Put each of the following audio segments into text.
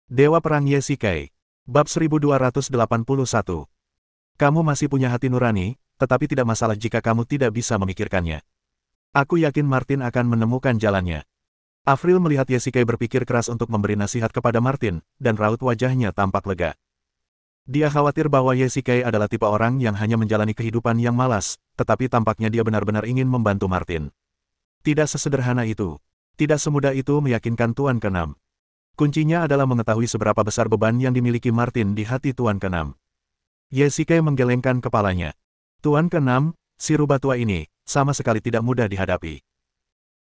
Dewa Perang Yesikai. Bab 1281. Kamu masih punya hati nurani, tetapi tidak masalah jika kamu tidak bisa memikirkannya. Aku yakin Martin akan menemukan jalannya. Avril melihat Yesikai berpikir keras untuk memberi nasihat kepada Martin, dan raut wajahnya tampak lega. Dia khawatir bahwa Yesikai adalah tipe orang yang hanya menjalani kehidupan yang malas, tetapi tampaknya dia benar-benar ingin membantu Martin. Tidak sesederhana itu. Tidak semudah itu meyakinkan Tuan ke-6. Kuncinya adalah mengetahui seberapa besar beban yang dimiliki Martin di hati Tuan ke-6. Yesikai menggelengkan kepalanya. Tuan ke-6, si rubah tua ini, sama sekali tidak mudah dihadapi.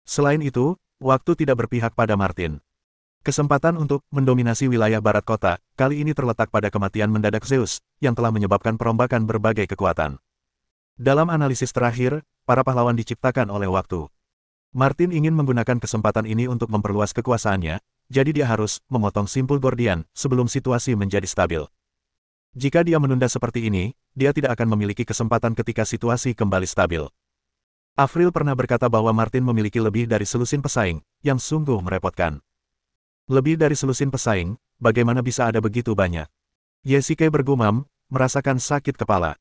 Selain itu, waktu tidak berpihak pada Martin. Kesempatan untuk mendominasi wilayah barat kota, kali ini terletak pada kematian mendadak Zeus, yang telah menyebabkan perombakan berbagai kekuatan. Dalam analisis terakhir, para pahlawan diciptakan oleh waktu. Martin ingin menggunakan kesempatan ini untuk memperluas kekuasaannya, jadi dia harus memotong simpul Gordian sebelum situasi menjadi stabil. Jika dia menunda seperti ini, dia tidak akan memiliki kesempatan ketika situasi kembali stabil. Avril pernah berkata bahwa Martin memiliki lebih dari selusin pesaing, yang sungguh merepotkan. Lebih dari selusin pesaing, bagaimana bisa ada begitu banyak? Yesikai bergumam, merasakan sakit kepala.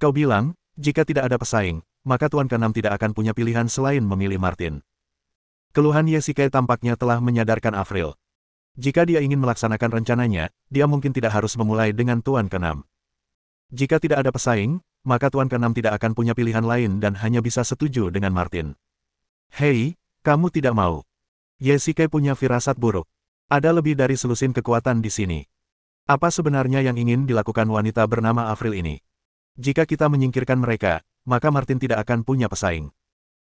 Kau bilang, jika tidak ada pesaing, maka Tuan ke-6 tidak akan punya pilihan selain memilih Martin. Keluhan Yesikai tampaknya telah menyadarkan Avril. Jika dia ingin melaksanakan rencananya, dia mungkin tidak harus memulai dengan Tuan ke-6. Jika tidak ada pesaing, maka Tuan ke-6 tidak akan punya pilihan lain dan hanya bisa setuju dengan Martin. Hei, kamu tidak mau. Yesikai punya firasat buruk. Ada lebih dari selusin kekuatan di sini. Apa sebenarnya yang ingin dilakukan wanita bernama Avril ini? Jika kita menyingkirkan mereka, maka Martin tidak akan punya pesaing.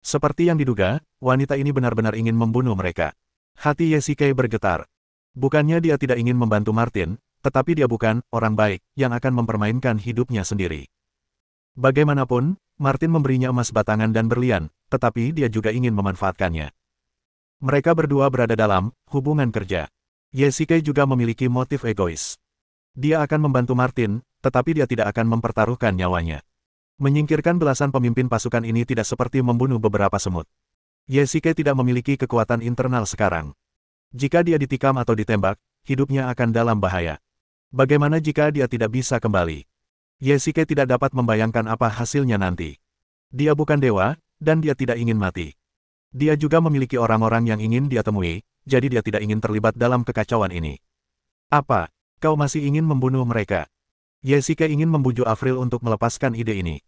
Seperti yang diduga, wanita ini benar-benar ingin membunuh mereka. Hati Yesikai bergetar. Bukannya dia tidak ingin membantu Martin, tetapi dia bukan orang baik yang akan mempermainkan hidupnya sendiri. Bagaimanapun, Martin memberinya emas batangan dan berlian, tetapi dia juga ingin memanfaatkannya. Mereka berdua berada dalam hubungan kerja. Yesikai juga memiliki motif egois. Dia akan membantu Martin, tetapi dia tidak akan mempertaruhkan nyawanya. Menyingkirkan belasan pemimpin pasukan ini tidak seperti membunuh beberapa semut. Yesikai tidak memiliki kekuatan internal sekarang. Jika dia ditikam atau ditembak, hidupnya akan dalam bahaya. Bagaimana jika dia tidak bisa kembali? Yesikai tidak dapat membayangkan apa hasilnya nanti. Dia bukan dewa, dan dia tidak ingin mati. Dia juga memiliki orang-orang yang ingin dia temui, jadi dia tidak ingin terlibat dalam kekacauan ini. Apa? Kau masih ingin membunuh mereka? Yesikai ingin membujuk Avril untuk melepaskan ide ini.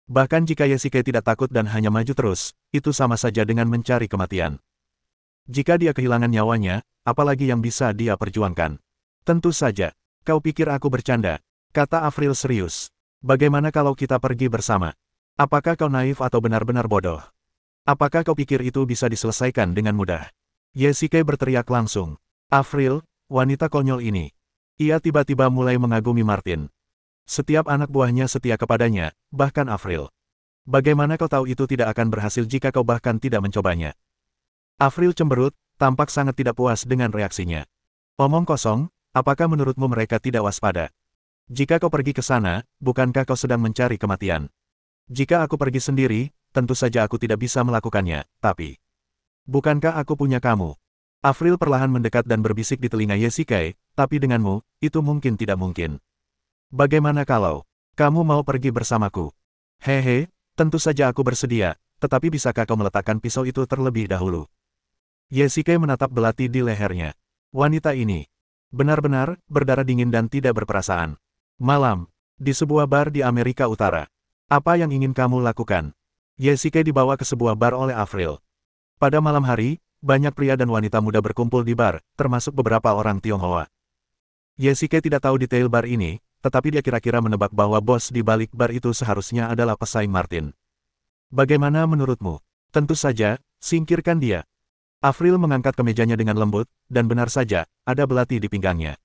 Bahkan jika Yesikai tidak takut dan hanya maju terus, itu sama saja dengan mencari kematian. Jika dia kehilangan nyawanya, apalagi yang bisa dia perjuangkan? Tentu saja. Kau pikir aku bercanda? Kata Avril serius. Bagaimana kalau kita pergi bersama? Apakah kau naif atau benar-benar bodoh? Apakah kau pikir itu bisa diselesaikan dengan mudah? Yesikai berteriak langsung. Avril, wanita konyol ini. Ia tiba-tiba mulai mengagumi Martin. Setiap anak buahnya setia kepadanya, bahkan Avril. Bagaimana kau tahu itu tidak akan berhasil jika kau bahkan tidak mencobanya? Avril cemberut, tampak sangat tidak puas dengan reaksinya. Omong kosong, apakah menurutmu mereka tidak waspada? Jika kau pergi ke sana, bukankah kau sedang mencari kematian? Jika aku pergi sendiri, tentu saja aku tidak bisa melakukannya, tapi... Bukankah aku punya kamu? Avril perlahan mendekat dan berbisik di telinga Yesikai, tapi denganmu, itu mungkin tidak mungkin. Bagaimana kalau kamu mau pergi bersamaku? Hehe, tentu saja aku bersedia, tetapi bisakah kau meletakkan pisau itu terlebih dahulu? Yesikai menatap belati di lehernya. Wanita ini benar-benar berdarah dingin dan tidak berperasaan. Malam, di sebuah bar di Amerika Utara. Apa yang ingin kamu lakukan? Yesikai dibawa ke sebuah bar oleh Avril. Pada malam hari, banyak pria dan wanita muda berkumpul di bar, termasuk beberapa orang Tionghoa. Yesikai tidak tahu detail bar ini, tetapi dia kira-kira menebak bahwa bos di balik bar itu seharusnya adalah pesaing Martin. Bagaimana menurutmu? Tentu saja, singkirkan dia. Avril mengangkat kemejanya dengan lembut, dan benar saja, ada belati di pinggangnya.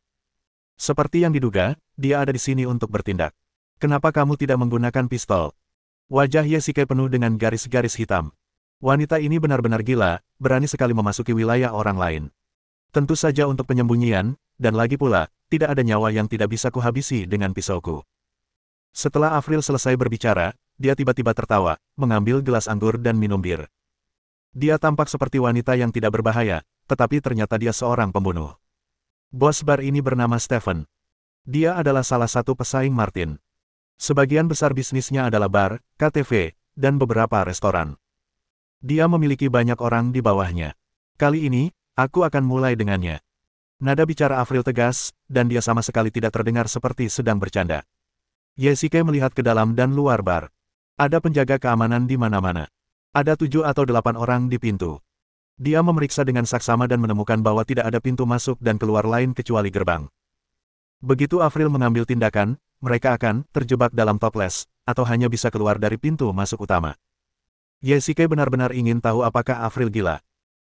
Seperti yang diduga, dia ada di sini untuk bertindak. Kenapa kamu tidak menggunakan pistol? Wajah Yesikai penuh dengan garis-garis hitam. Wanita ini benar-benar gila, berani sekali memasuki wilayah orang lain. Tentu saja untuk penyembunyian, dan lagi pula, tidak ada nyawa yang tidak bisa kuhabisi dengan pisauku. Setelah Avril selesai berbicara, dia tiba-tiba tertawa, mengambil gelas anggur dan minum bir. Dia tampak seperti wanita yang tidak berbahaya, tetapi ternyata dia seorang pembunuh. Bos bar ini bernama Stephen. Dia adalah salah satu pesaing Martin. Sebagian besar bisnisnya adalah bar, KTV, dan beberapa restoran. Dia memiliki banyak orang di bawahnya. Kali ini, aku akan mulai dengannya. Nada bicara Avril tegas, dan dia sama sekali tidak terdengar seperti sedang bercanda. Yesike melihat ke dalam dan luar bar. Ada penjaga keamanan di mana-mana. Ada 7 atau 8 orang di pintu. Dia memeriksa dengan saksama dan menemukan bahwa tidak ada pintu masuk dan keluar lain kecuali gerbang. Begitu Avril mengambil tindakan, mereka akan terjebak dalam toples, atau hanya bisa keluar dari pintu masuk utama. Yesike benar-benar ingin tahu apakah Avril gila.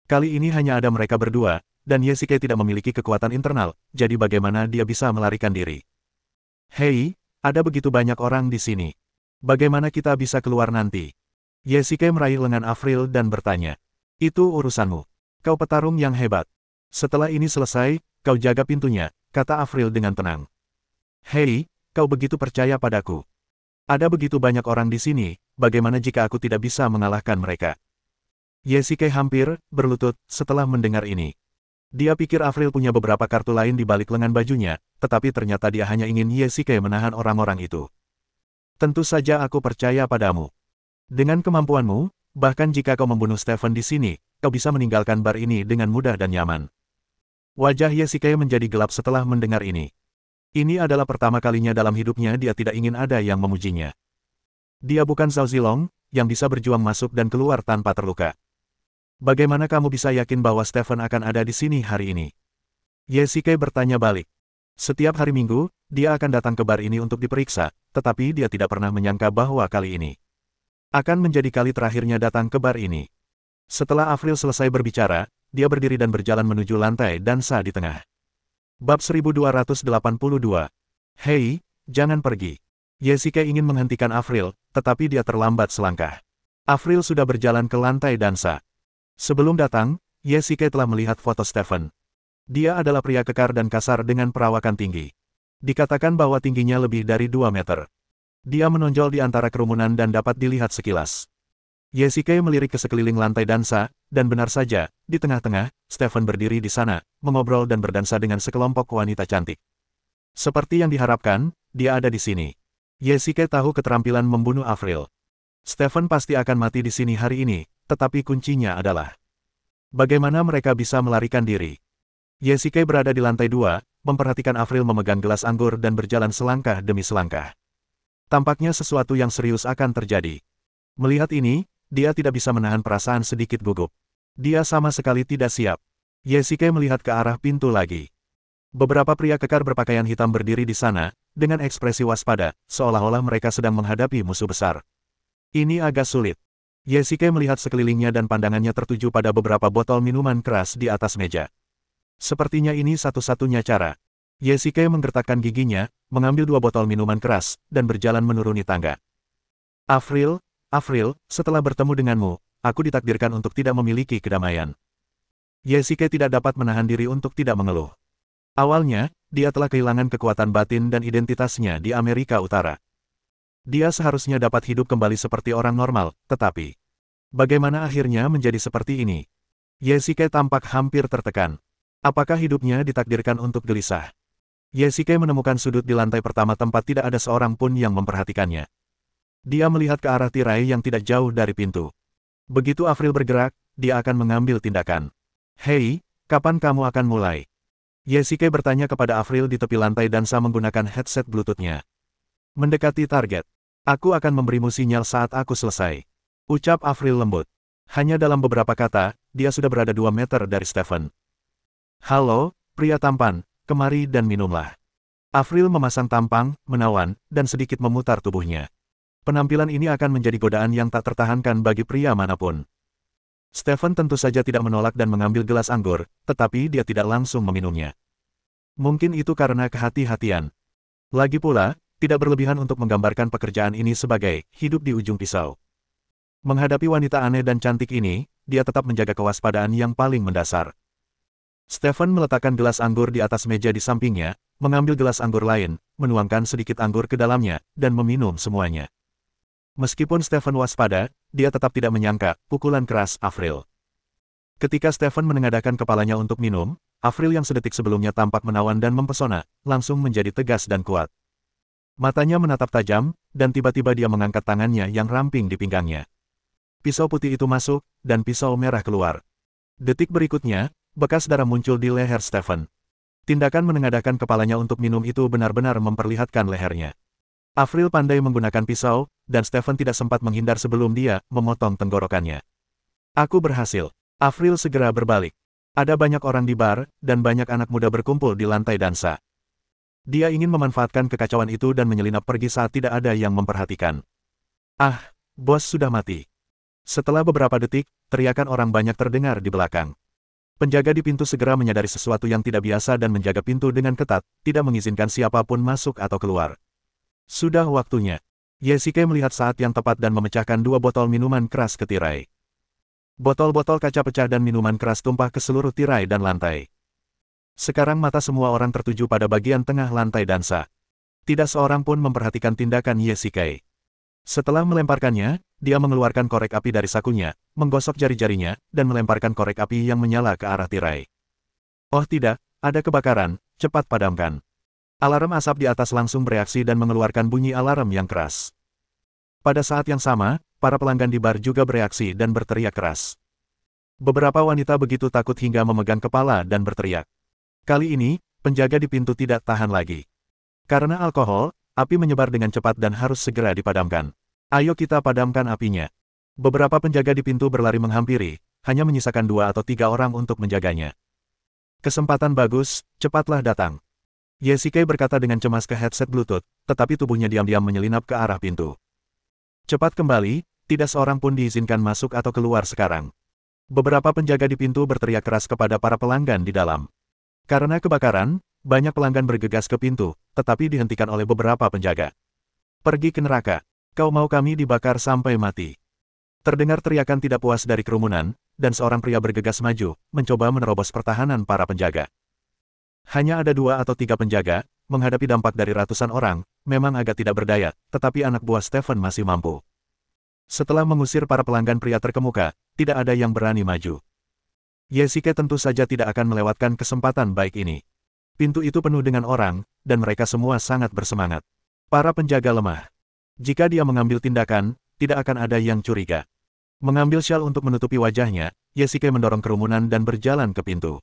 Kali ini hanya ada mereka berdua, dan Yesike tidak memiliki kekuatan internal, jadi bagaimana dia bisa melarikan diri? Hei, ada begitu banyak orang di sini. Bagaimana kita bisa keluar nanti? Yesike meraih lengan Avril dan bertanya. Itu urusanmu. Kau petarung yang hebat. Setelah ini selesai, kau jaga pintunya, kata Avril dengan tenang. Hei, kau begitu percaya padaku. Ada begitu banyak orang di sini, bagaimana jika aku tidak bisa mengalahkan mereka? Yesike hampir berlutut setelah mendengar ini. Dia pikir Avril punya beberapa kartu lain di balik lengan bajunya, tetapi ternyata dia hanya ingin Yesike menahan orang-orang itu. Tentu saja aku percaya padamu. Dengan kemampuanmu, bahkan jika kau membunuh Stephen di sini, kau bisa meninggalkan bar ini dengan mudah dan nyaman. Wajah Yesike menjadi gelap setelah mendengar ini. Ini adalah pertama kalinya dalam hidupnya dia tidak ingin ada yang memujinya. Dia bukan Zhao Zilong, yang bisa berjuang masuk dan keluar tanpa terluka. Bagaimana kamu bisa yakin bahwa Stephen akan ada di sini hari ini? Yesike bertanya balik. Setiap hari Minggu, dia akan datang ke bar ini untuk diperiksa, tetapi dia tidak pernah menyangka bahwa kali ini akan menjadi kali terakhirnya datang ke bar ini. Setelah Avril selesai berbicara, dia berdiri dan berjalan menuju lantai dansa di tengah. Bab 1282. Hei, jangan pergi. Yesike ingin menghentikan Avril, tetapi dia terlambat selangkah. Avril sudah berjalan ke lantai dansa. Sebelum datang, Yesike telah melihat foto Stephen. Dia adalah pria kekar dan kasar dengan perawakan tinggi. Dikatakan bahwa tingginya lebih dari 2 meter. Dia menonjol di antara kerumunan dan dapat dilihat sekilas. Yesike melirik ke sekeliling lantai dansa, dan benar saja, di tengah-tengah, Stephen berdiri di sana, mengobrol dan berdansa dengan sekelompok wanita cantik. Seperti yang diharapkan, dia ada di sini. Yesike tahu keterampilan membunuh Avril. Stephen pasti akan mati di sini hari ini, tetapi kuncinya adalah bagaimana mereka bisa melarikan diri. Yesike berada di lantai 2, memperhatikan Avril memegang gelas anggur dan berjalan selangkah demi selangkah. Tampaknya sesuatu yang serius akan terjadi. Melihat ini, dia tidak bisa menahan perasaan sedikit gugup. Dia sama sekali tidak siap. Yesike melihat ke arah pintu lagi. Beberapa pria kekar berpakaian hitam berdiri di sana, dengan ekspresi waspada, seolah-olah mereka sedang menghadapi musuh besar. Ini agak sulit. Yesike melihat sekelilingnya dan pandangannya tertuju pada beberapa botol minuman keras di atas meja. Sepertinya ini satu-satunya cara. Yesike menggertakkan giginya, mengambil 2 botol minuman keras, dan berjalan menuruni tangga. Avril, setelah bertemu denganmu, aku ditakdirkan untuk tidak memiliki kedamaian. Yesike tidak dapat menahan diri untuk tidak mengeluh. Awalnya, dia telah kehilangan kekuatan batin dan identitasnya di Amerika Utara. Dia seharusnya dapat hidup kembali seperti orang normal, tetapi bagaimana akhirnya menjadi seperti ini? Yesike tampak hampir tertekan. Apakah hidupnya ditakdirkan untuk gelisah? Yesike menemukan sudut di lantai pertama tempat tidak ada seorang pun yang memperhatikannya. Dia melihat ke arah tirai yang tidak jauh dari pintu. Begitu Avril bergerak, dia akan mengambil tindakan. Hei, kapan kamu akan mulai? Yesike bertanya kepada Avril di tepi lantai dansa menggunakan headset Bluetooth-nya. Mendekati target. Aku akan memberimu sinyal saat aku selesai. Ucap Avril lembut. Hanya dalam beberapa kata, dia sudah berada 2 meter dari Stephen. Halo, pria tampan, kemari dan minumlah. Avril memasang tampang, menawan, dan sedikit memutar tubuhnya. Penampilan ini akan menjadi godaan yang tak tertahankan bagi pria manapun. Stephen tentu saja tidak menolak dan mengambil gelas anggur, tetapi dia tidak langsung meminumnya. Mungkin itu karena kehati-hatian. Lagi pula, tidak berlebihan untuk menggambarkan pekerjaan ini sebagai hidup di ujung pisau. Menghadapi wanita aneh dan cantik ini, dia tetap menjaga kewaspadaan yang paling mendasar. Stephen meletakkan gelas anggur di atas meja di sampingnya, mengambil gelas anggur lain, menuangkan sedikit anggur ke dalamnya, dan meminum semuanya. Meskipun Stephen waspada, dia tetap tidak menyangka pukulan keras Avril. Ketika Stephen menengadahkan kepalanya untuk minum, Avril yang sedetik sebelumnya tampak menawan dan mempesona, langsung menjadi tegas dan kuat. Matanya menatap tajam, dan tiba-tiba dia mengangkat tangannya yang ramping di pinggangnya. Pisau putih itu masuk, dan pisau merah keluar. Detik berikutnya, bekas darah muncul di leher Stephen. Tindakan menengadahkan kepalanya untuk minum itu benar-benar memperlihatkan lehernya. Avril pandai menggunakan pisau, dan Stephen tidak sempat menghindar sebelum dia memotong tenggorokannya. Aku berhasil. Avril segera berbalik. Ada banyak orang di bar, dan banyak anak muda berkumpul di lantai dansa. Dia ingin memanfaatkan kekacauan itu dan menyelinap pergi saat tidak ada yang memperhatikan. Ah, bos sudah mati. Setelah beberapa detik, teriakan orang banyak terdengar di belakang. Penjaga di pintu segera menyadari sesuatu yang tidak biasa dan menjaga pintu dengan ketat, tidak mengizinkan siapapun masuk atau keluar. Sudah waktunya. Yesike melihat saat yang tepat dan memecahkan 2 botol minuman keras ke tirai. Botol-botol kaca pecah dan minuman keras tumpah ke seluruh tirai dan lantai. Sekarang mata semua orang tertuju pada bagian tengah lantai dansa. Tidak seorang pun memperhatikan tindakan Yesike. Setelah melemparkannya, dia mengeluarkan korek api dari sakunya, menggosok jari-jarinya, dan melemparkan korek api yang menyala ke arah tirai. Oh tidak, ada kebakaran, cepat padamkan. Alarm asap di atas langsung bereaksi dan mengeluarkan bunyi alarm yang keras. Pada saat yang sama, para pelanggan di bar juga bereaksi dan berteriak keras. Beberapa wanita begitu takut hingga memegang kepala dan berteriak. Kali ini, penjaga di pintu tidak tahan lagi. Karena alkohol, api menyebar dengan cepat dan harus segera dipadamkan. Ayo kita padamkan apinya. Beberapa penjaga di pintu berlari menghampiri, hanya menyisakan 2 atau 3 orang untuk menjaganya. Kesempatan bagus, cepatlah datang. Yesike berkata dengan cemas ke headset Bluetooth, tetapi tubuhnya diam-diam menyelinap ke arah pintu. Cepat kembali, tidak seorang pun diizinkan masuk atau keluar sekarang. Beberapa penjaga di pintu berteriak keras kepada para pelanggan di dalam. Karena kebakaran, banyak pelanggan bergegas ke pintu, tetapi dihentikan oleh beberapa penjaga. Pergi ke neraka. Kau mau kami dibakar sampai mati. Terdengar teriakan tidak puas dari kerumunan, dan seorang pria bergegas maju, mencoba menerobos pertahanan para penjaga. Hanya ada 2 atau 3 penjaga, menghadapi dampak dari ratusan orang, memang agak tidak berdaya, tetapi anak buah Stephen masih mampu. Setelah mengusir para pelanggan pria terkemuka, tidak ada yang berani maju. Yesike tentu saja tidak akan melewatkan kesempatan baik ini. Pintu itu penuh dengan orang, dan mereka semua sangat bersemangat. Para penjaga lemah. Jika dia mengambil tindakan, tidak akan ada yang curiga. Mengambil syal untuk menutupi wajahnya, Yesike mendorong kerumunan dan berjalan ke pintu.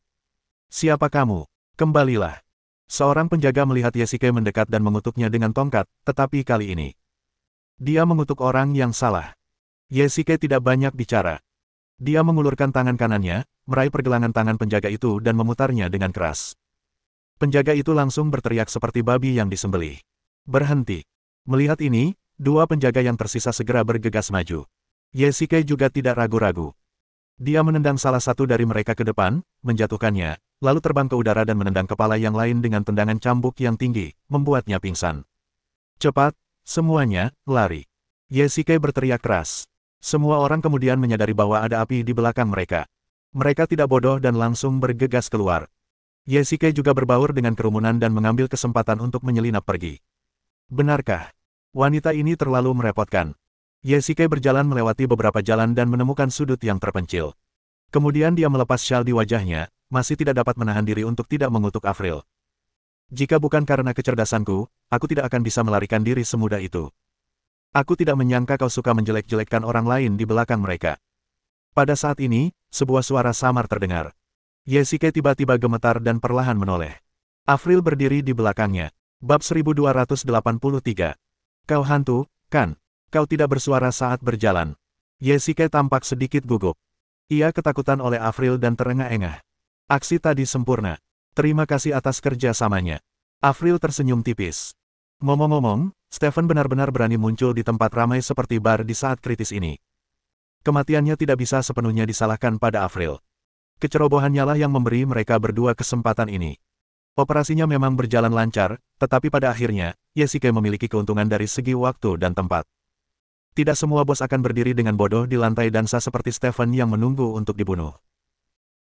Siapa kamu? Kembalilah. Seorang penjaga melihat Yesike mendekat dan mengutuknya dengan tongkat, tetapi kali ini dia mengutuk orang yang salah. Yesike tidak banyak bicara. Dia mengulurkan tangan kanannya, meraih pergelangan tangan penjaga itu dan memutarnya dengan keras. Penjaga itu langsung berteriak seperti babi yang disembelih. Berhenti. Melihat ini, 2 penjaga yang tersisa segera bergegas maju. Yesike juga tidak ragu-ragu. Dia menendang salah satu dari mereka ke depan, menjatuhkannya, lalu terbang ke udara dan menendang kepala yang lain dengan tendangan cambuk yang tinggi, membuatnya pingsan. Cepat, semuanya, lari. Yesike berteriak keras. Semua orang kemudian menyadari bahwa ada api di belakang mereka. Mereka tidak bodoh dan langsung bergegas keluar. Yesike juga berbaur dengan kerumunan dan mengambil kesempatan untuk menyelinap pergi. Benarkah? Wanita ini terlalu merepotkan. Yesike berjalan melewati beberapa jalan dan menemukan sudut yang terpencil. Kemudian dia melepas syal di wajahnya, masih tidak dapat menahan diri untuk tidak mengutuk Avril. Jika bukan karena kecerdasanku, aku tidak akan bisa melarikan diri semudah itu. Aku tidak menyangka kau suka menjelek-jelekkan orang lain di belakang mereka. Pada saat ini, sebuah suara samar terdengar. Yesike tiba-tiba gemetar dan perlahan menoleh. Avril berdiri di belakangnya. Bab 1283. Kau hantu, kan? Kau tidak bersuara saat berjalan. Yesike tampak sedikit gugup. Ia ketakutan oleh Avril dan terengah-engah. Aksi tadi sempurna. Terima kasih atas kerjasamanya. Avril tersenyum tipis. Ngomong-ngomong, Stephen benar-benar berani muncul di tempat ramai seperti bar di saat kritis ini. Kematiannya tidak bisa sepenuhnya disalahkan pada Avril. Kecerobohannya lah yang memberi mereka berdua kesempatan ini. Operasinya memang berjalan lancar, tetapi pada akhirnya, Yesike memiliki keuntungan dari segi waktu dan tempat. Tidak semua bos akan berdiri dengan bodoh di lantai dansa seperti Stephen yang menunggu untuk dibunuh.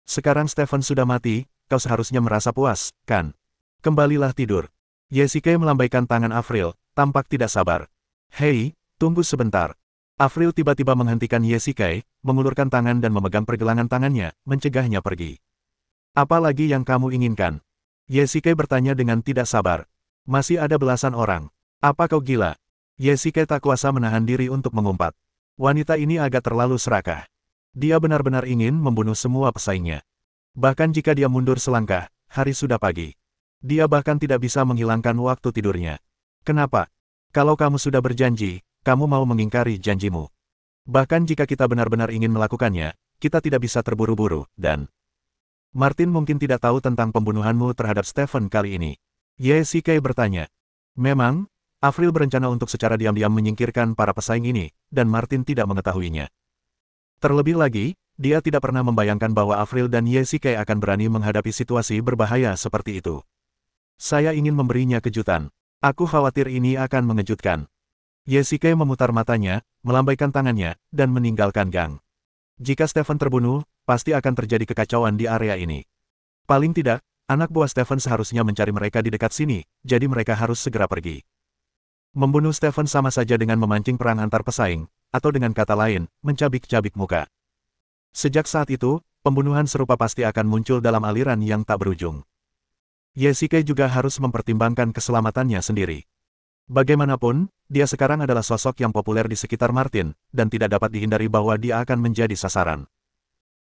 Sekarang Stephen sudah mati, kau seharusnya merasa puas, kan? Kembalilah tidur. Yesike melambaikan tangan Avril, tampak tidak sabar. Hei, tunggu sebentar. Avril tiba-tiba menghentikan Yesike, mengulurkan tangan dan memegang pergelangan tangannya, mencegahnya pergi. Apa lagi yang kamu inginkan? Yesike bertanya dengan tidak sabar. Masih ada belasan orang. Apa kau gila? Yesike tak kuasa menahan diri untuk mengumpat. Wanita ini agak terlalu serakah. Dia benar-benar ingin membunuh semua pesaingnya. Bahkan jika dia mundur selangkah, hari sudah pagi. Dia bahkan tidak bisa menghilangkan waktu tidurnya. Kenapa? Kalau kamu sudah berjanji, kamu mau mengingkari janjimu. Bahkan jika kita benar-benar ingin melakukannya, kita tidak bisa terburu-buru, dan Martin mungkin tidak tahu tentang pembunuhanmu terhadap Stephen kali ini. Yesike bertanya. Memang, Avril berencana untuk secara diam-diam menyingkirkan para pesaing ini, dan Martin tidak mengetahuinya. Terlebih lagi, dia tidak pernah membayangkan bahwa Avril dan Yesike akan berani menghadapi situasi berbahaya seperti itu. Saya ingin memberinya kejutan. Aku khawatir ini akan mengejutkan. Yesike memutar matanya, melambaikan tangannya, dan meninggalkan gang. Jika Stephen terbunuh, pasti akan terjadi kekacauan di area ini. Paling tidak, anak buah Stephen seharusnya mencari mereka di dekat sini, jadi mereka harus segera pergi. Membunuh Stephen sama saja dengan memancing perang antar pesaing, atau dengan kata lain, mencabik-cabik muka. Sejak saat itu, pembunuhan serupa pasti akan muncul dalam aliran yang tak berujung. Yesike juga harus mempertimbangkan keselamatannya sendiri. Bagaimanapun, dia sekarang adalah sosok yang populer di sekitar Martin, dan tidak dapat dihindari bahwa dia akan menjadi sasaran.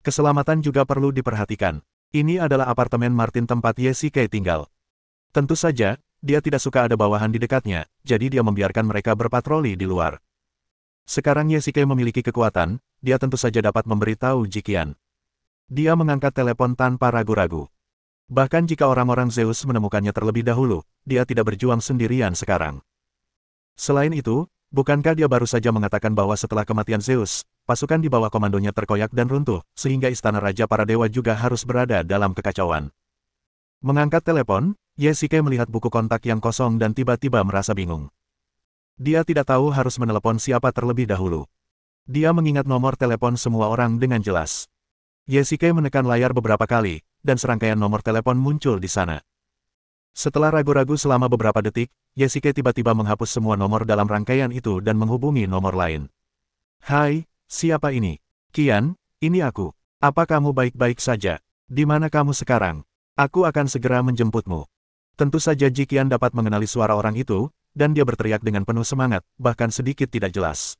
Keselamatan juga perlu diperhatikan. Ini adalah apartemen Martin tempat Yesike tinggal. Tentu saja, dia tidak suka ada bawahan di dekatnya, jadi dia membiarkan mereka berpatroli di luar. Sekarang Yesike memiliki kekuatan, dia tentu saja dapat memberitahu Jikian. Dia mengangkat telepon tanpa ragu-ragu. Bahkan jika orang-orang Zeus menemukannya terlebih dahulu, dia tidak berjuang sendirian sekarang. Selain itu, bukankah dia baru saja mengatakan bahwa setelah kematian Zeus, pasukan di bawah komandonya terkoyak dan runtuh, sehingga istana raja para dewa juga harus berada dalam kekacauan. Mengangkat telepon, Yesike melihat buku kontak yang kosong dan tiba-tiba merasa bingung. Dia tidak tahu harus menelepon siapa terlebih dahulu. Dia mengingat nomor telepon semua orang dengan jelas. Yesike menekan layar beberapa kali, dan serangkaian nomor telepon muncul di sana. Setelah ragu-ragu selama beberapa detik, Yesike tiba-tiba menghapus semua nomor dalam rangkaian itu dan menghubungi nomor lain. Hai, siapa ini? Kian, ini aku. Apa kamu baik-baik saja? Di mana kamu sekarang? Aku akan segera menjemputmu. Tentu saja Jikian dapat mengenali suara orang itu, dan dia berteriak dengan penuh semangat, bahkan sedikit tidak jelas.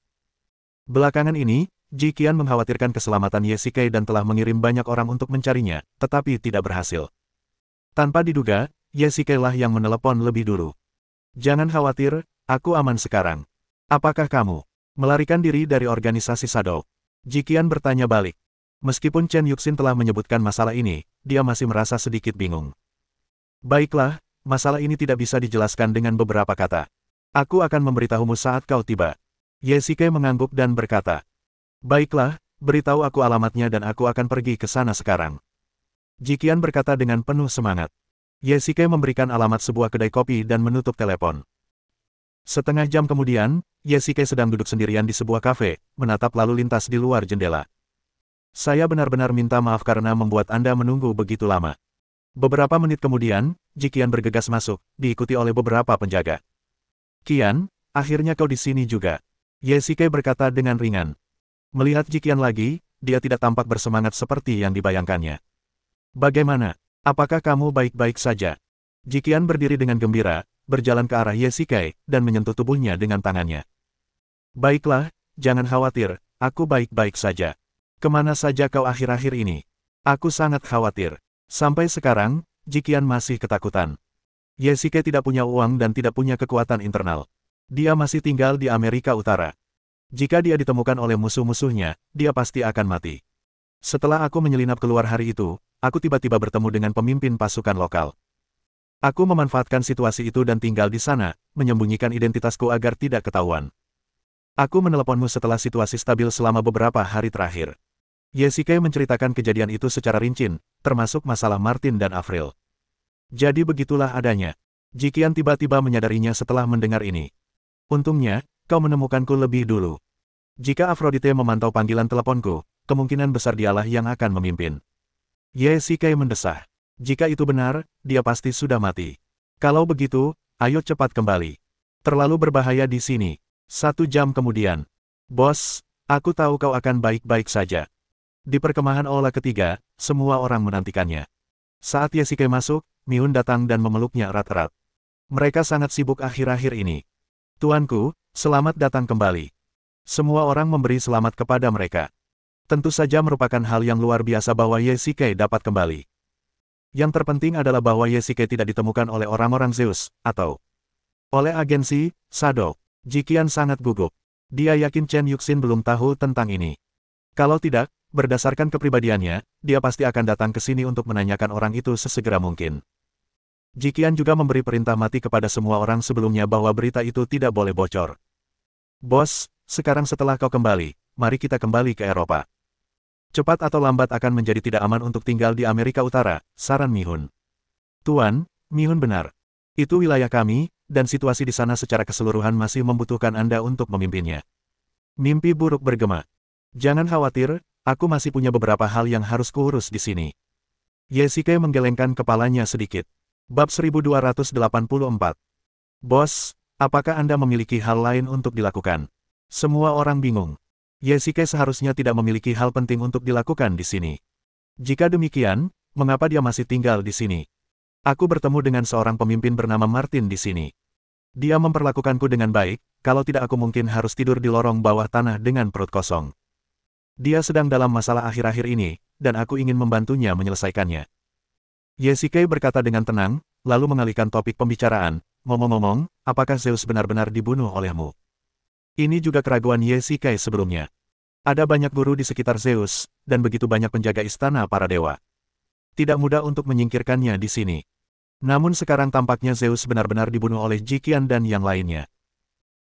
Belakangan ini, Jikian mengkhawatirkan keselamatan Yesike dan telah mengirim banyak orang untuk mencarinya, tetapi tidak berhasil. Tanpa diduga, Yesike lah yang menelepon lebih dulu. Jangan khawatir, aku aman sekarang. Apakah kamu melarikan diri dari organisasi Shadow? Jikian bertanya balik. Meskipun Chen Yuxin telah menyebutkan masalah ini, dia masih merasa sedikit bingung. Baiklah, masalah ini tidak bisa dijelaskan dengan beberapa kata. Aku akan memberitahumu saat kau tiba. Yesike mengangguk dan berkata. Baiklah, beritahu aku alamatnya dan aku akan pergi ke sana sekarang. Jikian berkata dengan penuh semangat. Yesike memberikan alamat sebuah kedai kopi dan menutup telepon. Setengah jam kemudian, Yesike sedang duduk sendirian di sebuah kafe, menatap lalu lintas di luar jendela. Saya benar-benar minta maaf karena membuat Anda menunggu begitu lama. Beberapa menit kemudian, Jikian bergegas masuk, diikuti oleh beberapa penjaga. Kian, akhirnya kau di sini juga. Yesike berkata dengan ringan. Melihat Jikian lagi, dia tidak tampak bersemangat seperti yang dibayangkannya. Bagaimana? Apakah kamu baik-baik saja? Jikian berdiri dengan gembira, berjalan ke arah Yesike, dan menyentuh tubuhnya dengan tangannya. Baiklah, jangan khawatir, aku baik-baik saja. Kemana saja kau akhir-akhir ini? Aku sangat khawatir. Sampai sekarang, Jikian masih ketakutan. Yesike tidak punya uang dan tidak punya kekuatan internal. Dia masih tinggal di Amerika Utara. Jika dia ditemukan oleh musuh-musuhnya, dia pasti akan mati. Setelah aku menyelinap keluar hari itu, aku tiba-tiba bertemu dengan pemimpin pasukan lokal. Aku memanfaatkan situasi itu dan tinggal di sana, menyembunyikan identitasku agar tidak ketahuan. Aku meneleponmu setelah situasi stabil selama beberapa hari terakhir. Yesike menceritakan kejadian itu secara rinci, termasuk masalah Martin dan Avril. Jadi begitulah adanya. Jikian tiba-tiba menyadarinya setelah mendengar ini. Untungnya, kau menemukanku lebih dulu. Jika Aphrodite memantau panggilan teleponku, kemungkinan besar dialah yang akan memimpin. Yesike mendesah. Jika itu benar, dia pasti sudah mati. Kalau begitu, ayo cepat kembali. Terlalu berbahaya di sini. 1 jam kemudian. Bos, aku tahu kau akan baik-baik saja. Di perkemahan Aula ketiga, semua orang menantikannya. Saat Yesike masuk, Mihun datang dan memeluknya erat-erat. Mereka sangat sibuk akhir-akhir ini. Tuanku, selamat datang kembali. Semua orang memberi selamat kepada mereka. Tentu saja merupakan hal yang luar biasa bahwa Yesike dapat kembali. Yang terpenting adalah bahwa Yesike tidak ditemukan oleh orang-orang Zeus, atau oleh agensi Sadok. Jikian sangat gugup. Dia yakin Chen Yuxin belum tahu tentang ini. Kalau tidak, berdasarkan kepribadiannya, dia pasti akan datang ke sini untuk menanyakan orang itu sesegera mungkin. Jikian juga memberi perintah mati kepada semua orang sebelumnya bahwa berita itu tidak boleh bocor. Bos, sekarang setelah kau kembali, mari kita kembali ke Eropa. Cepat atau lambat akan menjadi tidak aman untuk tinggal di Amerika Utara, saran Mihun. Tuan, Mihun benar. Itu wilayah kami, dan situasi di sana secara keseluruhan masih membutuhkan Anda untuk memimpinnya. Mimpi buruk bergema. Jangan khawatir, aku masih punya beberapa hal yang harus kuurus di sini. Yesike menggelengkan kepalanya sedikit. Bab 1284. Bos, apakah Anda memiliki hal lain untuk dilakukan? Semua orang bingung. Yesike seharusnya tidak memiliki hal penting untuk dilakukan di sini. Jika demikian, mengapa dia masih tinggal di sini? Aku bertemu dengan seorang pemimpin bernama Martin di sini. Dia memperlakukanku dengan baik, kalau tidak aku mungkin harus tidur di lorong bawah tanah dengan perut kosong. Dia sedang dalam masalah akhir-akhir ini, dan aku ingin membantunya menyelesaikannya. Yesike berkata dengan tenang, lalu mengalihkan topik pembicaraan. Ngomong-ngomong, apakah Zeus benar-benar dibunuh olehmu? Ini juga keraguan Yesike sebelumnya. Ada banyak guru di sekitar Zeus, dan begitu banyak penjaga istana para dewa. Tidak mudah untuk menyingkirkannya di sini. Namun sekarang tampaknya Zeus benar-benar dibunuh oleh Jikian dan yang lainnya.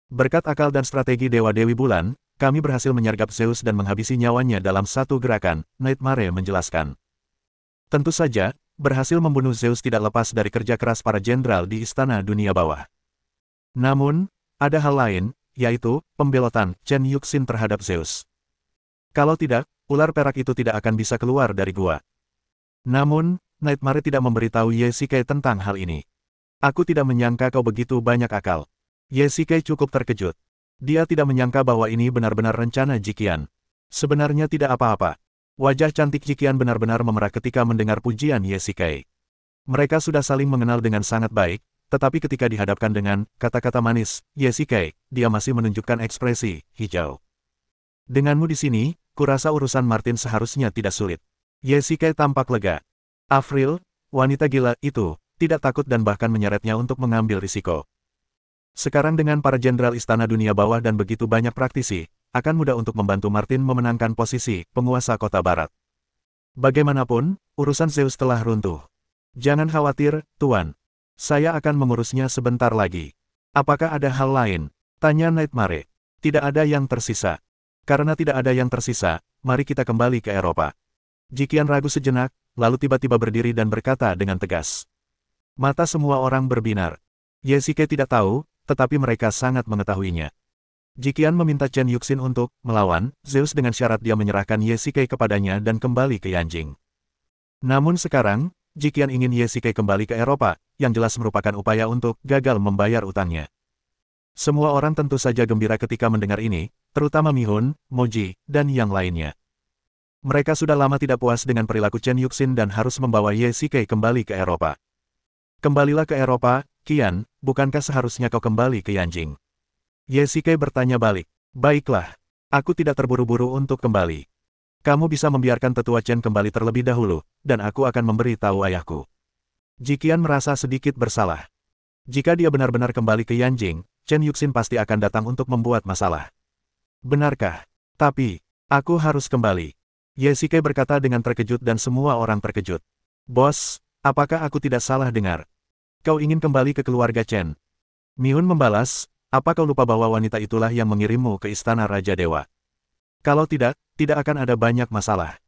Berkat akal dan strategi Dewa-Dewi Bulan, kami berhasil menyergap Zeus dan menghabisi nyawanya dalam satu gerakan, Nightmare menjelaskan. Tentu saja, berhasil membunuh Zeus tidak lepas dari kerja keras para jenderal di Istana Dunia Bawah. Namun, ada hal lain, yaitu pembelotan Chen Yuxin terhadap Zeus. Kalau tidak, ular perak itu tidak akan bisa keluar dari gua. Namun, Nightmare tidak memberitahu Yesike tentang hal ini. Aku tidak menyangka kau begitu banyak akal. Yesike cukup terkejut. Dia tidak menyangka bahwa ini benar-benar rencana Jikian. Sebenarnya tidak apa-apa. Wajah cantik Jikian benar-benar memerah ketika mendengar pujian Yesike. Mereka sudah saling mengenal dengan sangat baik, tetapi ketika dihadapkan dengan kata-kata manis, Yesike, dia masih menunjukkan ekspresi hijau. Denganmu di sini, kurasa urusan Martin seharusnya tidak sulit. Yesike tampak lega. Avril, wanita gila itu, tidak takut dan bahkan menyeretnya untuk mengambil risiko. Sekarang dengan para jenderal Istana Dunia Bawah dan begitu banyak praktisi, akan mudah untuk membantu Martin memenangkan posisi penguasa kota barat. Bagaimanapun, urusan Zeus telah runtuh. Jangan khawatir, Tuan. Saya akan mengurusnya sebentar lagi. Apakah ada hal lain? Tanya Nightmare. Tidak ada yang tersisa. Karena tidak ada yang tersisa, mari kita kembali ke Eropa. Jikian ragu sejenak, lalu tiba-tiba berdiri dan berkata dengan tegas. Mata semua orang berbinar. Yesike tidak tahu, tetapi mereka sangat mengetahuinya. Jikian meminta Chen Yuxin untuk melawan Zeus dengan syarat dia menyerahkan Yesike kepadanya dan kembali ke Yanjing. Namun sekarang, Jikian ingin Yesike kembali ke Eropa, yang jelas merupakan upaya untuk gagal membayar utangnya. Semua orang tentu saja gembira ketika mendengar ini, terutama Mihun, Moji, dan yang lainnya. Mereka sudah lama tidak puas dengan perilaku Chen Yuxin dan harus membawa Yesike kembali ke Eropa. Kembalilah ke Eropa, Qian, bukankah seharusnya kau kembali ke Yanjing? Yesike bertanya balik. Baiklah, aku tidak terburu-buru untuk kembali. Kamu bisa membiarkan tetua Chen kembali terlebih dahulu, dan aku akan memberi tahu ayahku. Jikian merasa sedikit bersalah. Jika dia benar-benar kembali ke Yanjing, Chen Yuxin pasti akan datang untuk membuat masalah. Benarkah? Tapi, aku harus kembali. Yesike berkata dengan terkejut dan semua orang terkejut. Bos, apakah aku tidak salah dengar? Kau ingin kembali ke keluarga Chen? Mihun membalas, apa kau lupa bahwa wanita itulah yang mengirimmu ke istana Raja Dewa? Kalau tidak, tidak akan ada banyak masalah.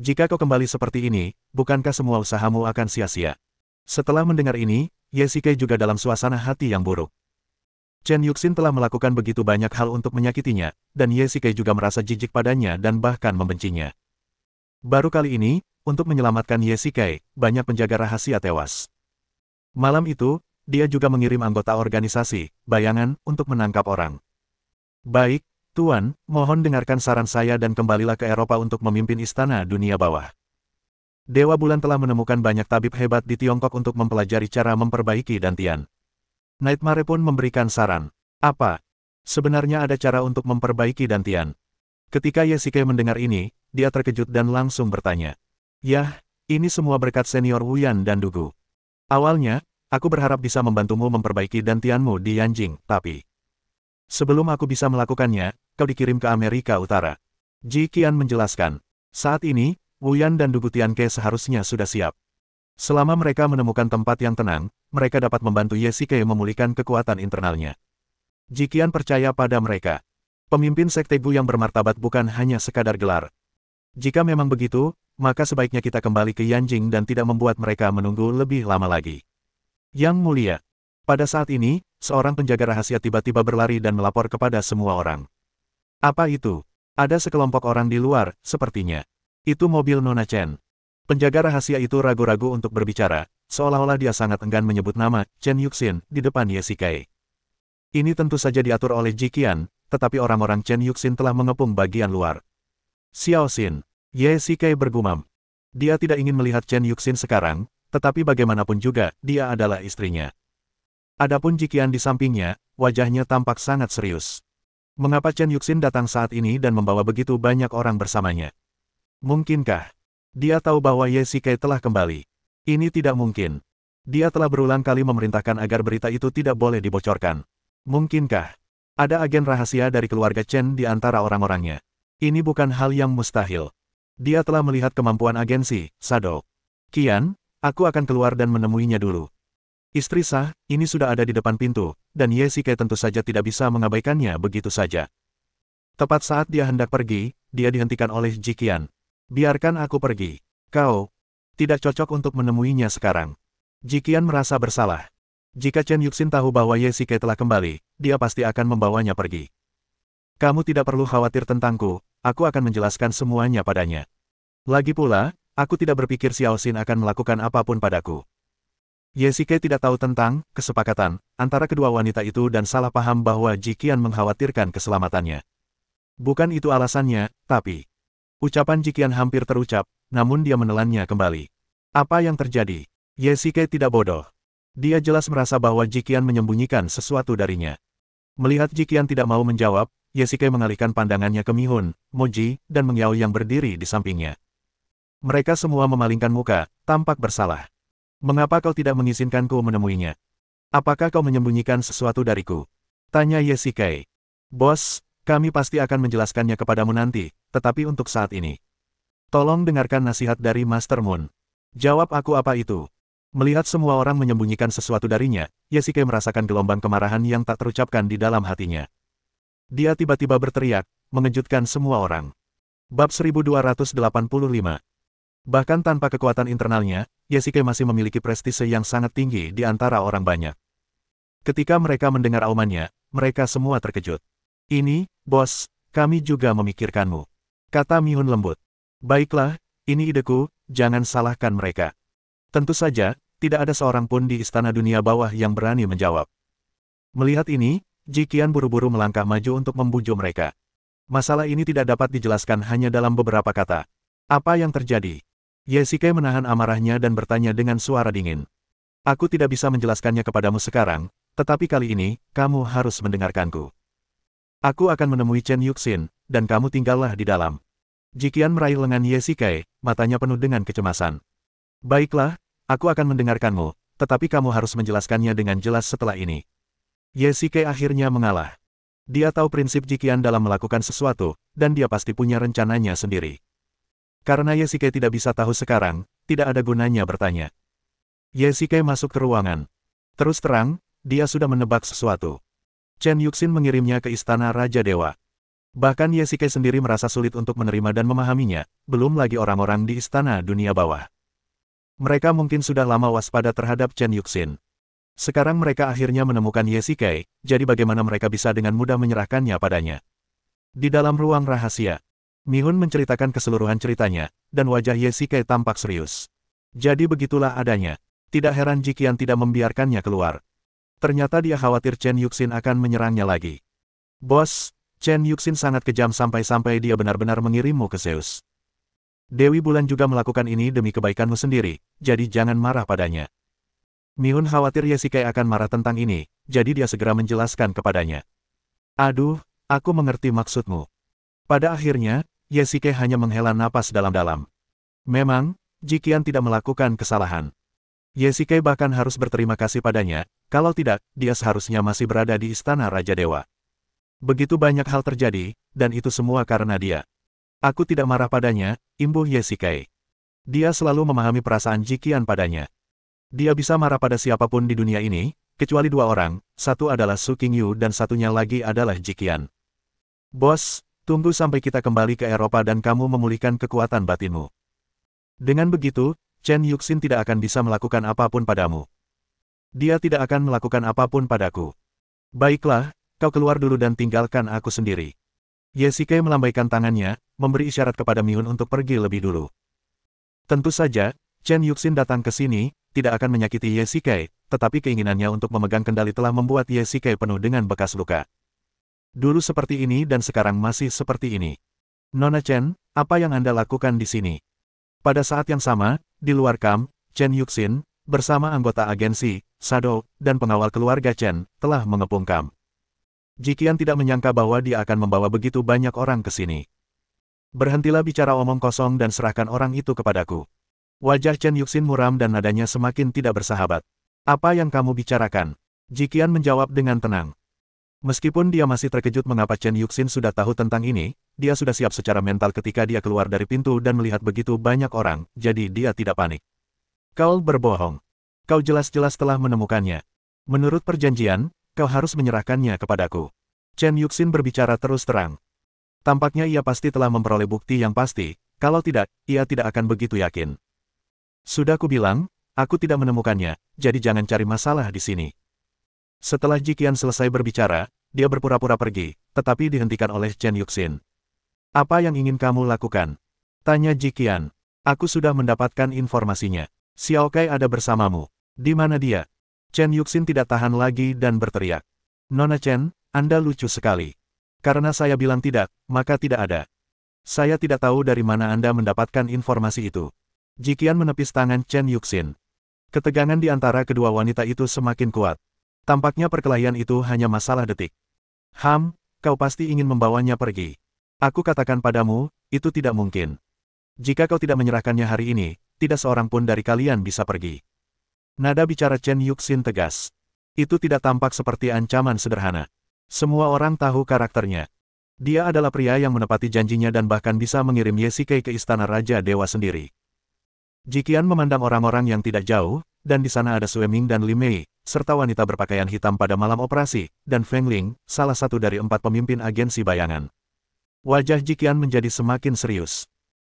Jika kau kembali seperti ini, bukankah semua usahamu akan sia-sia? Setelah mendengar ini, Yesike juga dalam suasana hati yang buruk. Chen Yuxin telah melakukan begitu banyak hal untuk menyakitinya, dan Yesike juga merasa jijik padanya dan bahkan membencinya. Baru kali ini, untuk menyelamatkan Yesike, banyak penjaga rahasia tewas. Malam itu, dia juga mengirim anggota organisasi, bayangan, untuk menangkap orang. Baik, Tuan, mohon dengarkan saran saya dan kembalilah ke Eropa untuk memimpin Istana Dunia Bawah. Dewa Bulan telah menemukan banyak tabib hebat di Tiongkok untuk mempelajari cara memperbaiki dantian. Nightmare pun memberikan saran. Apa? Sebenarnya ada cara untuk memperbaiki dantian. Ketika Yesike mendengar ini, dia terkejut dan langsung bertanya. Yah, ini semua berkat senior Wuyan dan Dugu. Awalnya, aku berharap bisa membantumu memperbaiki dantianmu di Yanjing, tapi sebelum aku bisa melakukannya, kau dikirim ke Amerika Utara. Ji Qian menjelaskan. Saat ini, Wuyan dan Dugu Tianke seharusnya sudah siap. Selama mereka menemukan tempat yang tenang, mereka dapat membantu Yesike memulihkan kekuatan internalnya. Ji Qian percaya pada mereka. Pemimpin Sekte Gu yang bermartabat bukan hanya sekadar gelar. Jika memang begitu, maka sebaiknya kita kembali ke Yanjing dan tidak membuat mereka menunggu lebih lama lagi. Yang Mulia. Pada saat ini, seorang penjaga rahasia tiba-tiba berlari dan melapor kepada semua orang. Apa itu? Ada sekelompok orang di luar, sepertinya. Itu mobil Nona Chen. Penjaga rahasia itu ragu-ragu untuk berbicara, seolah-olah dia sangat enggan menyebut nama Chen Yuxin di depan Yesike. Ini tentu saja diatur oleh Ji Qian, tetapi orang-orang Chen Yuxin telah mengepung bagian luar. Xiao Xin. Yesike bergumam. Dia tidak ingin melihat Chen Yuxin sekarang, tetapi bagaimanapun juga, dia adalah istrinya. Adapun Ji Qian di sampingnya, wajahnya tampak sangat serius. Mengapa Chen Yuxin datang saat ini dan membawa begitu banyak orang bersamanya? Mungkinkah dia tahu bahwa Yesike telah kembali? Ini tidak mungkin. Dia telah berulang kali memerintahkan agar berita itu tidak boleh dibocorkan. Mungkinkah ada agen rahasia dari keluarga Chen di antara orang-orangnya? Ini bukan hal yang mustahil. Dia telah melihat kemampuan agensi, Sado. Qian, aku akan keluar dan menemuinya dulu. Istri sah, ini sudah ada di depan pintu, dan Yesike tentu saja tidak bisa mengabaikannya begitu saja. Tepat saat dia hendak pergi, dia dihentikan oleh Ji Qian. Biarkan aku pergi. Kau tidak cocok untuk menemuinya sekarang. Ji Qian merasa bersalah. Jika Chen Yuxin tahu bahwa Yesike telah kembali, dia pasti akan membawanya pergi. Kamu tidak perlu khawatir tentangku, aku akan menjelaskan semuanya padanya. Lagi pula, aku tidak berpikir Xiao Xin akan melakukan apapun padaku. Yesike tidak tahu tentang kesepakatan antara kedua wanita itu dan salah paham bahwa Ji Qian mengkhawatirkan keselamatannya. Bukan itu alasannya, tapi ucapan Ji Qian hampir terucap, namun dia menelannya kembali. Apa yang terjadi? Yesike tidak bodoh. Dia jelas merasa bahwa Ji Qian menyembunyikan sesuatu darinya. Melihat Ji Qian tidak mau menjawab, Yesike mengalihkan pandangannya ke Mihun, Moji, dan Mengyao yang berdiri di sampingnya. Mereka semua memalingkan muka, tampak bersalah. Mengapa kau tidak mengizinkanku menemuinya? Apakah kau menyembunyikan sesuatu dariku? Tanya Yesike. Bos, kami pasti akan menjelaskannya kepadamu nanti, tetapi untuk saat ini, tolong dengarkan nasihat dari Master Moon. Jawab aku apa itu? Melihat semua orang menyembunyikan sesuatu darinya, Yesike merasakan gelombang kemarahan yang tak terucapkan di dalam hatinya. Dia tiba-tiba berteriak, mengejutkan semua orang. Bab 1285. Bahkan tanpa kekuatan internalnya, Yesike masih memiliki prestise yang sangat tinggi di antara orang banyak. Ketika mereka mendengar aumannya, mereka semua terkejut. Ini, bos, kami juga memikirkanmu. Kata Mihun lembut. Baiklah, ini ideku, jangan salahkan mereka. Tentu saja, tidak ada seorang pun di Istana Dunia Bawah yang berani menjawab. Melihat ini, Ji Qian buru-buru melangkah maju untuk membujuk mereka. Masalah ini tidak dapat dijelaskan hanya dalam beberapa kata. Apa yang terjadi? Yesike menahan amarahnya dan bertanya dengan suara dingin. Aku tidak bisa menjelaskannya kepadamu sekarang, tetapi kali ini, kamu harus mendengarkanku. Aku akan menemui Chen Yuxin, dan kamu tinggallah di dalam. Ji Qian meraih lengan Yesike, matanya penuh dengan kecemasan. Baiklah, aku akan mendengarkanmu, tetapi kamu harus menjelaskannya dengan jelas setelah ini. Yesike akhirnya mengalah. Dia tahu prinsip Ji Qian dalam melakukan sesuatu, dan dia pasti punya rencananya sendiri. Karena Yesike tidak bisa tahu sekarang, tidak ada gunanya bertanya. Yesike masuk ke ruangan. Terus terang, dia sudah menebak sesuatu. Chen Yuxin mengirimnya ke Istana Raja Dewa. Bahkan Yesike sendiri merasa sulit untuk menerima dan memahaminya, belum lagi orang-orang di Istana Dunia Bawah. Mereka mungkin sudah lama waspada terhadap Chen Yuxin. Sekarang mereka akhirnya menemukan Yesike, jadi bagaimana mereka bisa dengan mudah menyerahkannya padanya. Di dalam ruang rahasia, Mihun menceritakan keseluruhan ceritanya, dan wajah Yesike tampak serius. Jadi begitulah adanya. Tidak heran Ji Qian tidak membiarkannya keluar. Ternyata dia khawatir Chen Yuxin akan menyerangnya lagi. Bos, Chen Yuxin sangat kejam sampai-sampai dia benar-benar mengirimmu ke Zeus. Dewi Bulan juga melakukan ini demi kebaikanmu sendiri, jadi jangan marah padanya. Mihun khawatir Yesikai akan marah tentang ini, jadi dia segera menjelaskan kepadanya. Aduh, aku mengerti maksudmu. Pada akhirnya, Yesikai hanya menghela napas dalam-dalam. Memang, Jikian tidak melakukan kesalahan. Yesikai bahkan harus berterima kasih padanya, kalau tidak, dia seharusnya masih berada di Istana Raja Dewa. Begitu banyak hal terjadi, dan itu semua karena dia. Aku tidak marah padanya, imbuh Yesikai. Dia selalu memahami perasaan Jikian padanya. Dia bisa marah pada siapapun di dunia ini, kecuali dua orang, satu adalah Su Qingyu dan satunya lagi adalah Jikian. Bos, tunggu sampai kita kembali ke Eropa dan kamu memulihkan kekuatan batinmu. Dengan begitu, Chen Yuxin tidak akan bisa melakukan apapun padamu. Dia tidak akan melakukan apapun padaku. Baiklah, kau keluar dulu dan tinggalkan aku sendiri. Yesikai melambaikan tangannya, memberi isyarat kepada Mihun untuk pergi lebih dulu. Tentu saja, Chen Yuxin datang ke sini, tidak akan menyakiti Yesikai, tetapi keinginannya untuk memegang kendali telah membuat Yesikai penuh dengan bekas luka. Dulu seperti ini dan sekarang masih seperti ini. Nona Chen, apa yang Anda lakukan di sini? Pada saat yang sama, di luar kamp, Chen Yuxin, bersama anggota agensi, Shadow, dan pengawal keluarga Chen, telah mengepung kamp. Jikian tidak menyangka bahwa dia akan membawa begitu banyak orang ke sini. Berhentilah bicara omong kosong dan serahkan orang itu kepadaku. Wajah Chen Yuxin muram dan nadanya semakin tidak bersahabat. Apa yang kamu bicarakan? Jikian menjawab dengan tenang. Meskipun dia masih terkejut mengapa Chen Yuxin sudah tahu tentang ini, dia sudah siap secara mental ketika dia keluar dari pintu dan melihat begitu banyak orang, jadi dia tidak panik. Kau berbohong. Kau jelas-jelas telah menemukannya. Menurut perjanjian, kau harus menyerahkannya kepadaku. Chen Yuxin berbicara terus terang. Tampaknya ia pasti telah memperoleh bukti yang pasti, kalau tidak, ia tidak akan begitu yakin. Sudah kubilang, aku tidak menemukannya, jadi jangan cari masalah di sini. Setelah Jikian selesai berbicara, dia berpura-pura pergi, tetapi dihentikan oleh Chen Yuxin. Apa yang ingin kamu lakukan? Tanya Jikian. Aku sudah mendapatkan informasinya. Xiao Kai ada bersamamu. Di mana dia? Chen Yuxin tidak tahan lagi dan berteriak. Nona Chen, Anda lucu sekali. Karena saya bilang tidak, maka tidak ada. Saya tidak tahu dari mana Anda mendapatkan informasi itu. Jikian menepis tangan Chen Yuxin. Ketegangan di antara kedua wanita itu semakin kuat. Tampaknya perkelahian itu hanya masalah detik. Kau pasti ingin membawanya pergi. Aku katakan padamu, itu tidak mungkin. Jika kau tidak menyerahkannya hari ini, tidak seorang pun dari kalian bisa pergi. Nada bicara Chen Yuxin tegas. Itu tidak tampak seperti ancaman sederhana. Semua orang tahu karakternya. Dia adalah pria yang menepati janjinya dan bahkan bisa mengirim Yesikai ke Istana Raja Dewa sendiri. Jikian memandang orang-orang yang tidak jauh, dan di sana ada Sue Ming dan Li Mei, serta wanita berpakaian hitam pada malam operasi, dan Feng Ling, salah satu dari 4 pemimpin agensi bayangan. Wajah Jikian menjadi semakin serius.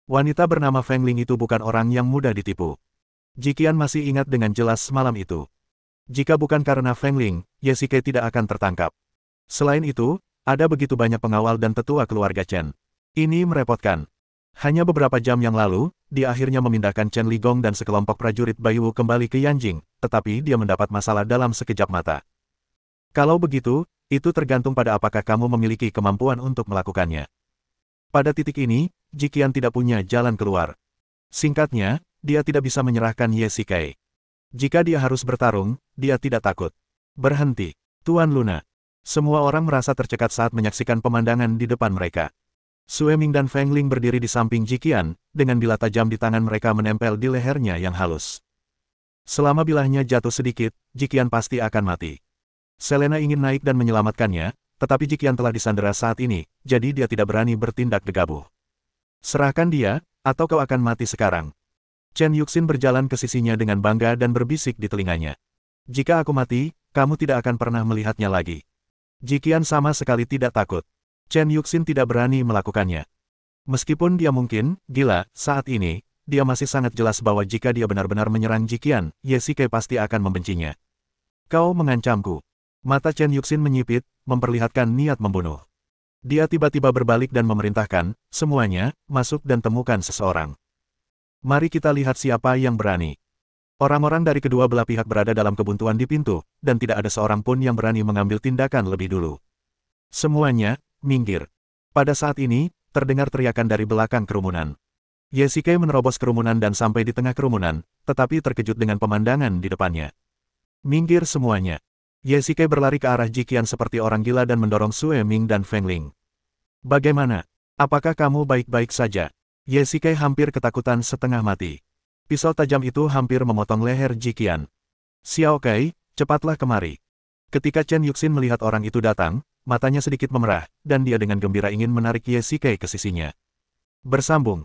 Wanita bernama Feng Ling itu bukan orang yang mudah ditipu. Jikian masih ingat dengan jelas malam itu. Jika bukan karena Feng Ling, Yesikai tidak akan tertangkap. Selain itu, ada begitu banyak pengawal dan tetua keluarga Chen. Ini merepotkan. Hanya beberapa jam yang lalu, dia akhirnya memindahkan Chen Ligong dan sekelompok prajurit Baiwu kembali ke Yanjing, tetapi dia mendapat masalah dalam sekejap mata. Kalau begitu, itu tergantung pada apakah kamu memiliki kemampuan untuk melakukannya. Pada titik ini, Jikian tidak punya jalan keluar. Singkatnya, dia tidak bisa menyerahkan Yesikai. Jika dia harus bertarung, dia tidak takut. Berhenti, Tuan Luna. Semua orang merasa tercekat saat menyaksikan pemandangan di depan mereka. Sue Ming dan Feng Ling berdiri di samping Jikian, dengan bilah tajam di tangan mereka menempel di lehernya yang halus. Selama bilahnya jatuh sedikit, Jikian pasti akan mati. Selena ingin naik dan menyelamatkannya, tetapi Jikian telah disandera saat ini, jadi dia tidak berani bertindak gegabah. Serahkan dia, atau kau akan mati sekarang. Chen Yuxin berjalan ke sisinya dengan bangga dan berbisik di telinganya. Jika aku mati, kamu tidak akan pernah melihatnya lagi. Jikian sama sekali tidak takut. Chen Yuxin tidak berani melakukannya. Meskipun dia mungkin gila saat ini, dia masih sangat jelas bahwa jika dia benar-benar menyerang Jikian, Yesikai pasti akan membencinya. Kau mengancamku. Mata Chen Yuxin menyipit, memperlihatkan niat membunuh. Dia tiba-tiba berbalik dan memerintahkan, semuanya, masuk dan temukan seseorang. Mari kita lihat siapa yang berani. Orang-orang dari kedua belah pihak berada dalam kebuntuan di pintu, dan tidak ada seorang pun yang berani mengambil tindakan lebih dulu. Semuanya, minggir. Pada saat ini, terdengar teriakan dari belakang kerumunan. Ye Shikai menerobos kerumunan dan sampai di tengah kerumunan, tetapi terkejut dengan pemandangan di depannya. Minggir semuanya. Ye Shikai berlari ke arah Jiqian seperti orang gila dan mendorong Sue Ming dan Feng Ling. Bagaimana? Apakah kamu baik-baik saja? Ye Shikai hampir ketakutan setengah mati. Pisau tajam itu hampir memotong leher Jiqian. Xiao Kai, cepatlah kemari. Ketika Chen Yuxin melihat orang itu datang, matanya sedikit memerah, dan dia dengan gembira ingin menarik Ye Shikai ke sisinya. Bersambung.